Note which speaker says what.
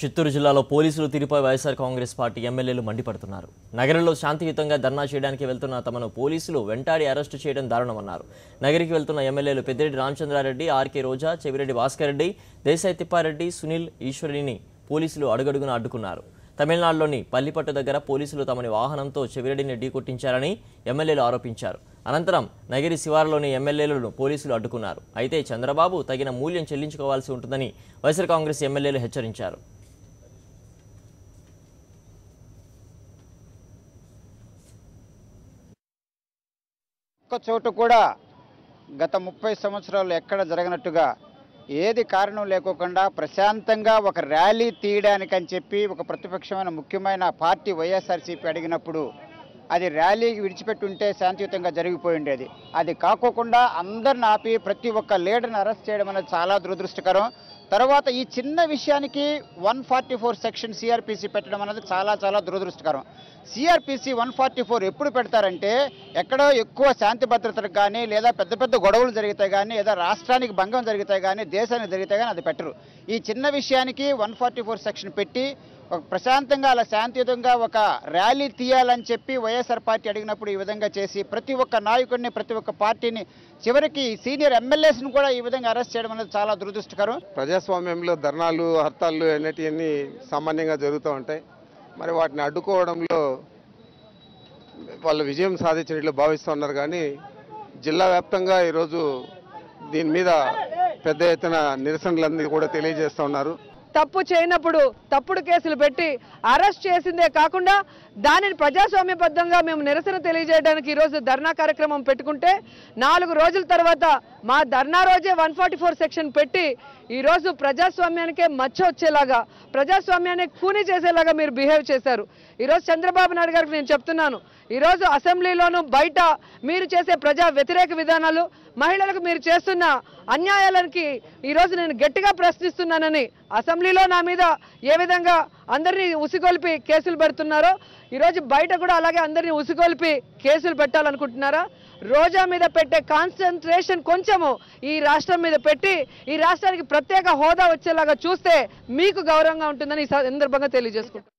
Speaker 1: చిత్తూరు జిల్లాలో పోలీసులు తీరుపై వైఎస్ఆర్ కాంగ్రెస్ పార్టీ ఎమ్మెల్యేలు మండిపడుతున్నారు. నగరంలో శాంతియుతంగా ధర్నా చేయడానికి వెళ్తున్న తమను పోలీసులు వెంటాడి అరెస్టు చేయడం దారుణమన్నారు. నగరికి వెళ్తున్న ఎమ్మెల్యేలు పెద్దిరెడ్డి రామచంద్రారెడ్డి, ఆర్కే రోజా, చెవిరెడ్డి భాస్కర్ రెడ్డి, దేశాయ్ తిప్పారెడ్డి, సునీల్ ఈశ్వరిని పోలీసులు అడుగడుగున అడ్డుకున్నారు. తమిళనాడులోని పల్లిపట్టు దగ్గర పోలీసులు తమని వాహనంతో చెవిరెడ్డిని ఢీకొట్టించారని ఎమ్మెల్యేలు ఆరోపించారు. అనంతరం నగిరి శివారులోని ఎమ్మెల్యేలను పోలీసులు అడ్డుకున్నారు. అయితే చంద్రబాబు తగిన మూల్యం చెల్లించుకోవాల్సి ఉంటుందని వైఎస్ఆర్ కాంగ్రెస్ ఎమ్మెల్యేలు హెచ్చరించారు.
Speaker 2: ఒక్క చోటు కూడా గత 30 సంవత్సరాలు ఎక్కడ జరగనట్టుగా ఏది కారణం లేకోకుండా ప్రశాంతంగా ఒక ర్యాలీ తీయడానికని చెప్పి ఒక ప్రతిపక్షమైన ముఖ్యమైన పార్టీ వైఎస్ఆర్సీపీ అడిగినప్పుడు అది ర్యాలీకి విడిచిపెట్టుంటే శాంతియుతంగా జరిగిపోయి ఉండేది. అది కాకోకుండా అందరిని ఆపి ప్రతి ఒక్క లీడర్ని అరెస్ట్ చేయడం అనేది చాలా దురదృష్టకరం. తర్వాత ఈ చిన్న విషయానికి 144 సెక్షన్ సిఆర్పిసి పెట్టడం అనేది చాలా దురదృష్టకరం. సిఆర్పిసి 144 ఎప్పుడు పెడతారంటే ఎక్కడో ఎక్కువ శాంతి భద్రతలకు కానీ లేదా పెద్ద గొడవలు జరిగితే కానీ లేదా రాష్ట్రానికి భంగం జరిగితే కానీ దేశానికి జరిగితే కానీ అది పెట్టరు. ఈ చిన్న విషయానికి 144 సెక్షన్ పెట్టి ఒక ప్రశాంతంగా అలా శాంతియుతంగా ఒక ర్యాలీ తీయాలని చెప్పి వైఎస్ఆర్ పార్టీ అడిగినప్పుడు ఈ విధంగా చేసి ప్రతి ఒక్క నాయకుడిని ప్రతి ఒక్క పార్టీని చివరికి సీనియర్ ఎమ్మెల్యేస్ను కూడా ఈ విధంగా అరెస్ట్ చేయడం అనేది చాలా దురదృష్టకరం.
Speaker 3: ప్రజాస్వామ్యంలో ధర్నాలు, హర్తాళ్ళు అనేటివన్నీ సామాన్యంగా జరుగుతూ ఉంటాయి. మరి వాటిని అడ్డుకోవడంలో వాళ్ళు విజయం సాధించినట్లు భావిస్తూ ఉన్నారు. కానీ జిల్లా వ్యాప్తంగా ఈరోజు దీని మీద పెద్ద ఎత్తున నిరసనలన్నీ కూడా తెలియజేస్తూ ఉన్నారు.
Speaker 4: తప్పు చేయనప్పుడు తప్పుడు కేసులు పెట్టి అరెస్ట్ చేసిందే కాకుండా దానిని ప్రజాస్వామ్యబద్ధంగా మేము నిరసన తెలియజేయడానికి ఈరోజు ధర్నా కార్యక్రమం పెట్టుకుంటే 4 రోజుల తర్వాత మా ధర్నా రోజే 144 సెక్షన్ పెట్టి ఈరోజు ప్రజాస్వామ్యానికే మచ్చ వచ్చేలాగా ప్రజాస్వామ్యాన్ని కూని చేసేలాగా మీరు బిహేవ్ చేశారు. ఈరోజు చంద్రబాబు నాయుడు గారికి నేను చెప్తున్నాను, ఈరోజు అసెంబ్లీలోనూ బయట మీరు చేసే ప్రజా వ్యతిరేక విధానాలు, మహిళలకు మీరు చేస్తున్న అన్యాయాలకి ఈరోజు నేను గట్టిగా ప్రశ్నిస్తున్నానని అసెంబ్లీలో నా మీద ఏ విధంగా అందరినీ ఉసిగొల్పి కేసులు పెడుతున్నారో ఈరోజు బయట కూడా అలాగే అందరినీ ఉసిగొల్పి కేసులు పెట్టాలనుకుంటున్నారా? రోజా మీద పెట్టే కాన్సన్ట్రేషన్ కొంచెము ఈ రాష్ట్రం మీద పెట్టి ఈ రాష్ట్రానికి ప్రత్యేక హోదా వచ్చేలాగా చూస్తే మీకు గౌరవంగా ఉంటుందని ఈ సందర్భంగా తెలియజేసుకుంటున్నాను.